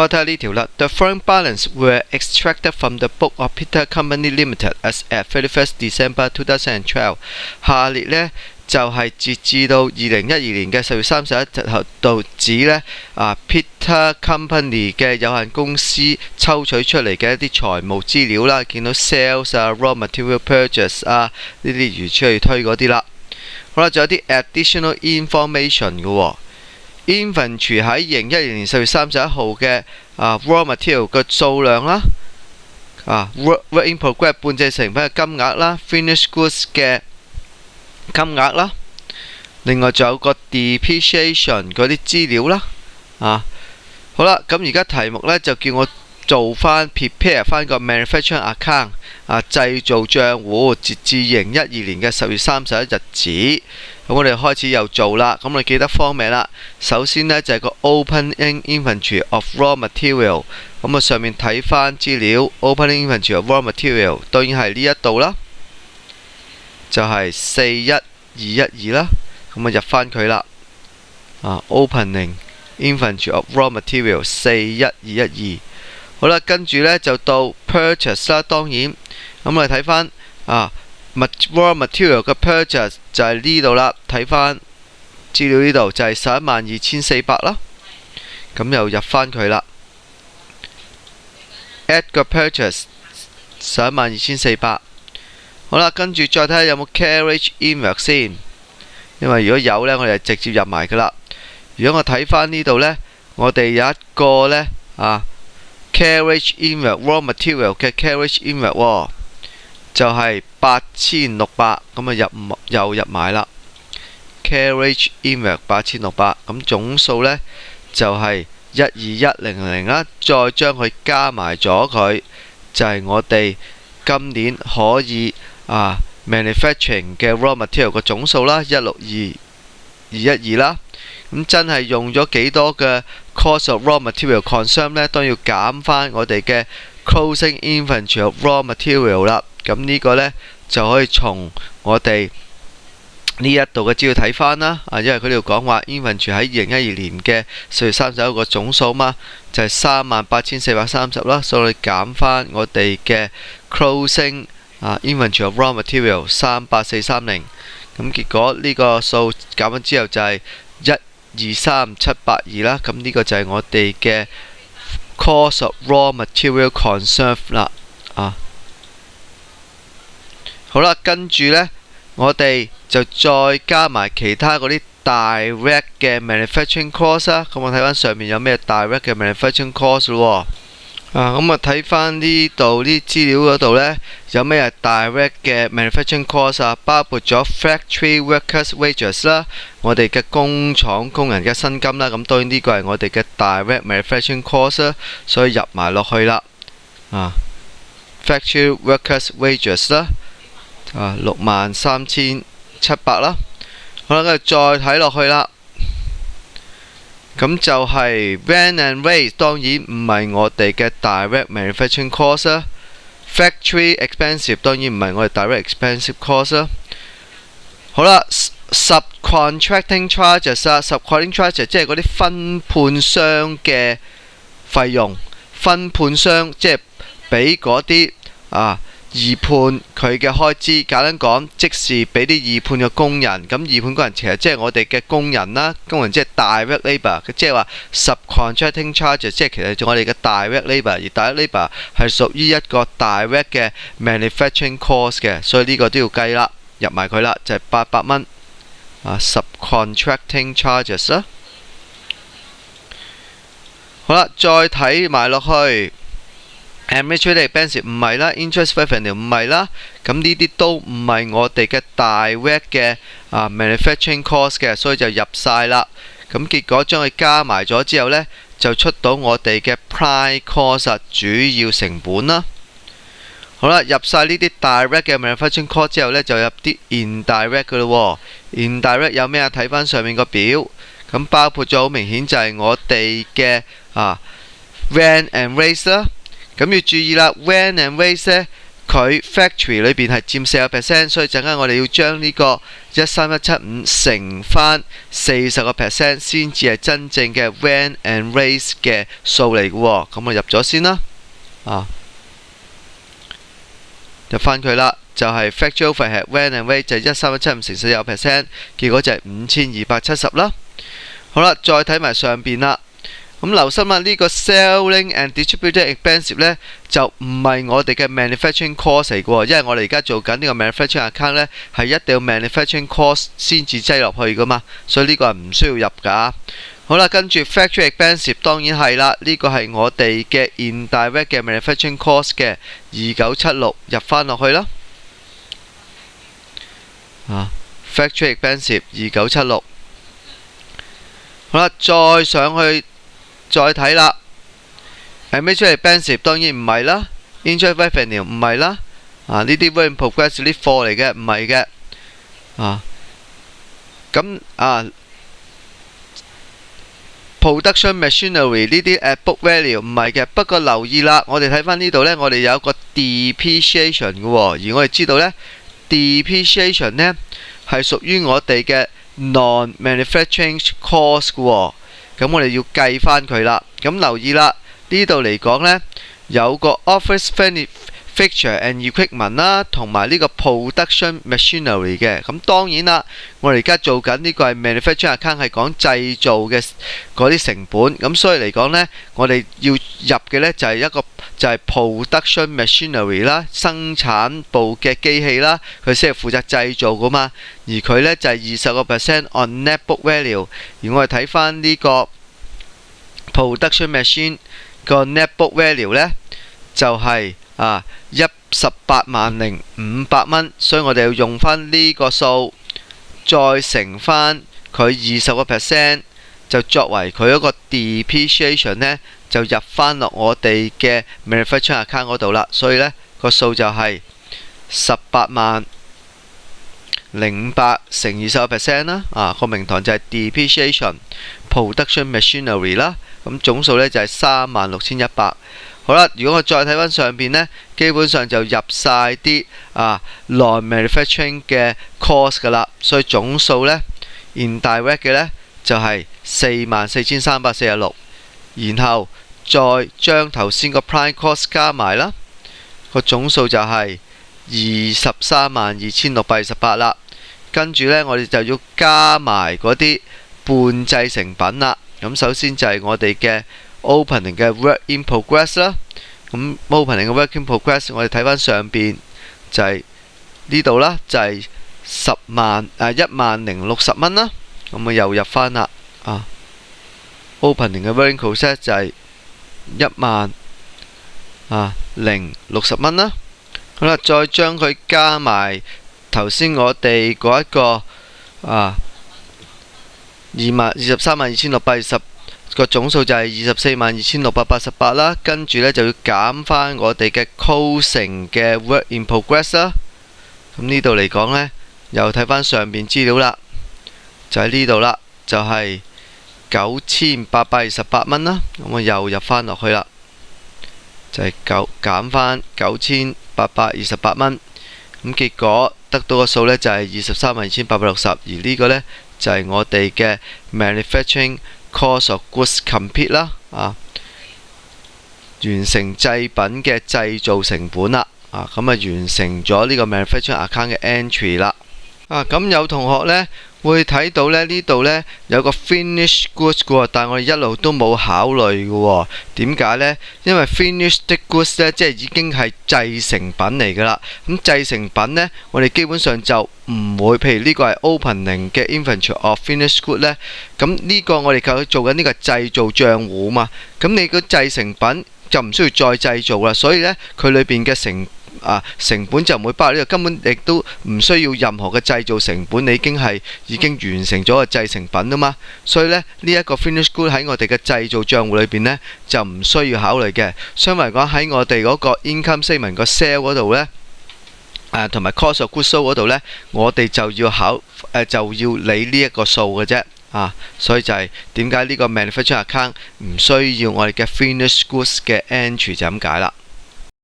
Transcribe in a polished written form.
我睇下呢條啦。The following balance were extracted from the book of Peter Company Limited as at 31st December 2012。下列呢就係截至到2012年嘅10月31日度指呢Peter Company 嘅有限公司抽取出嚟嘅一啲財務資料啦，見到 sales raw material purchase 呢啲如此類推嗰啲啦。好啦，仲有啲 additional information 嘅喎。Inventory 喺2012年10月31號嘅raw material 嘅數量啦，work in progress 半製成品嘅金額啦 ，finished goods 嘅金額啦，另外仲有個 depreciation 嗰啲資料啦，好啦，咁而家題目呢就叫我做翻 prepare 翻個 manufacturing account 製造帳戶，截至2012年嘅10月31日止。咁我哋開始又做啦，咁你記得方名啦。首先呢就係個 opening inventory of raw material， 咁上面睇翻資料 ，opening inventory of raw material 當然係呢一度啦，就係41212啦，咁入翻佢啦。opening inventory of raw material 41212。好啦，跟住呢就到 purchase 啦，當然，咁我哋睇翻raw material 嘅 purchase 就係呢度啦，睇翻資料呢度就係112400啦，咁又入翻佢啦。add 個 purchase 112400，好啦，跟住再睇下有冇 carriage inward 先，因為如果有呢，我哋就直接入埋噶啦。如果我睇翻呢度呢，我哋有一個呢carriage inward raw material 嘅 carriage inward 喎，就係8600，咁又入埋啦。carriage inward 8600，咁總數呢就係12100啦，再將佢加埋咗佢，就係我哋今年可以manufacturing 嘅 raw material 個總數啦，162212啦。咁真係用咗幾多嘅 cost of raw material consume 呢？都要減翻我哋嘅 closing inventory of raw material 啦。咁呢個呢，就可以從我哋呢一度嘅資料睇翻啦。因為佢呢度講話 inventory 喺2012年嘅4月31個總數嘛，就係38430啦。所以我哋減翻我哋嘅 closing inventory of raw material 38430。咁結果呢個數減咗之後就係123782啦，咁呢個就係我哋嘅 cost of raw material consume 啦。好啦，跟住呢，我哋就再加埋其他嗰啲 direct 嘅 manufacturing cost 啦。咁我睇翻上面有咩 direct 嘅 manufacturing cost 咯。咁睇翻呢度啲資料嗰度呢，有咩係 direct 嘅 manufacturing cost 包括咗 factory workers wages 啦，我哋嘅工廠工人嘅薪金啦。咁當然呢個係我哋嘅 direct manufacturing cost 啦，所以入埋落去啦。factory workers wages 啦，63700啦。好啦，跟住再睇落去啦。咁就係 rent and raise， 當然唔係我哋嘅 direct manufacturing cost 啦。factory expensive 當然唔係我哋 direct expensive cost 啦。好啦 ，subcontracting charges 啦 ，subcontracting charges 即係嗰啲分判商嘅費用，分判商即係俾嗰啲二判佢嘅開支，簡單講，即是俾啲二判嘅工人。咁二判工人其實即係我哋嘅工人啦，工人即係 direct labour， 即係話 subcontracting charges， 即係其實我哋嘅 direct labour， 而 direct labour 係屬於一個 direct 嘅 manufacturing cost 嘅，所以呢個都要計啦，入埋佢啦，就係800蚊subcontracting charges 啦。好啦，再睇埋落去。administrative expense 唔係啦 ，interest revenue 唔係啦，咁呢啲都唔係我哋嘅 direct 嘅manufacturing cost 嘅，所以就入晒啦。咁結果將佢加埋咗之後呢，就出到我哋嘅 prime cost 主要成本啦。好啦，入晒呢啲 direct 嘅 manufacturing cost 之後呢，就入啲 indirect 嘅咯喎。indirect 有咩啊？睇翻上面個表，咁包括咗好明顯就係我哋嘅rent and raise 啦。咁要注意啦 ，rent and raise 呢，佢 factory 裏邊係佔40%，所以陣間我哋要將呢個13,175乘翻40%先至係真正嘅 rent and raise 嘅數嚟嘅喎。咁我入咗先啦，入翻佢啦，就係 factory overhead rent and raise 就係13,175乘40%，結果就係5270啦。好啦，再睇埋上邊啦。咁留心啦，呢個 selling and distribution expense 呢，就唔係我哋嘅 manufacturing cost 嚟嘅喎，因為我哋而家做緊呢個 manufacturing account 呢，係一定要 manufacturing cost 先至擠落去噶嘛，所以呢個係唔需要入㗎。好啦，跟住 factory expense 當然係啦，呢個係我哋嘅 indirect 嘅 manufacturing cost 嘅2976入翻落去啦。factory expense 2976。好啦，再上去再睇啦。Administrative expense 當然唔係啦 ，interest revenue 唔係啦。呢啲 work in progress 啲貨嚟嘅，唔係嘅。咁production machinery 呢啲book value 唔係嘅。不過留意啦，我哋睇翻呢度呢，我哋有一個 depreciation 嘅喎，而我哋知道呢 depreciation 呢係屬於我哋嘅non-manufacturing cost 嘅喎，咁我哋要計翻佢啦。咁留意啦，呢度嚟講呢，有個 office fixture and equipment 啦，同埋呢個 production machinery 嘅。咁當然啦，我哋而家做緊呢個係 manufacturing account 係講製造嘅嗰啲成本，咁所以嚟講呢，我哋要入嘅呢就係一個就係 production machinery 啦，生產部嘅機器啦，佢先係負責製造噶嘛，而佢呢就係20% on net book value。而我哋睇翻呢個 production machine 個 net book value 呢，就係180,500蚊，所以我哋要用翻呢個數，再乘翻佢20%，就作為佢一個 depreciation 呢，就入翻落我哋嘅 manufacturing account 嗰度啦。所以呢個數就係18,500乘20% 啦。個名堂就係 depreciation production machinery 啦。咁總數呢就係36,100。好啦，如果我再睇翻上邊呢，基本上就入晒啲non-manufacturing 嘅 cost 噶啦，所以總數呢 indirect 嘅呢就係44,346，然後再將頭先個 prime cost 加埋啦，個總數就係23,2,628啦。跟住呢，我哋就要加埋嗰啲半製成品啦。咁首先就係我哋嘅opening 嘅 work in progress 啦，咁 opening 嘅 work in progress 我哋睇翻上邊就係呢度啦，就係10,060蚊啦，咁我又入翻啦opening 嘅 work in progress 就係10,060蚊啦。好啦，再將佢加埋頭先我哋嗰一個23,2,620個總數就係24,2,688啦。跟住呢就要減翻我哋嘅 closing 嘅 work in progress 啦。咁呢度嚟講呢，又睇翻上邊資料啦，就喺呢度啦，就係9,828蚊啦。咁我又入翻落去啦，就係減翻9,828蚊。咁結果得到個數呢就係23,2,860，而呢個呢就係我哋嘅 manufacturing cost of goods complete 啦，完成製品嘅製造成本啦，咁完成咗呢個 manufacturing account 嘅 entry 啦。咁有同學呢會睇到呢度呢有個 finished goods 嘅喎，但係我哋一路都冇考慮嘅喎。點解呢？因為 finished goods 呢即係已經係製成品嚟㗎啦。咁製成品呢，我哋基本上就唔會，譬如呢個係 opening 嘅 inventory of finished goods 呢。咁呢個我哋做緊呢個製造帳戶嘛。咁你個製成品就唔需要再製造啦，所以呢，佢裏邊嘅成本就唔會包括呢個，根本亦都唔需要任何嘅製造成本，你已經完成咗個製成品啊嘛。所以呢，呢一個 finished good 喺我哋嘅製造帳戶裏邊呢，就唔需要考慮嘅。相反嚟講，喺我哋嗰個 income statement 個 sale 嗰度呢，同埋 cost of goods sold 嗰度呢，我哋就要就要理呢一個數嘅啫。所以就係點解呢個 manufacturing account 唔需要我哋嘅 finished goods 嘅 entry 就咁解啦。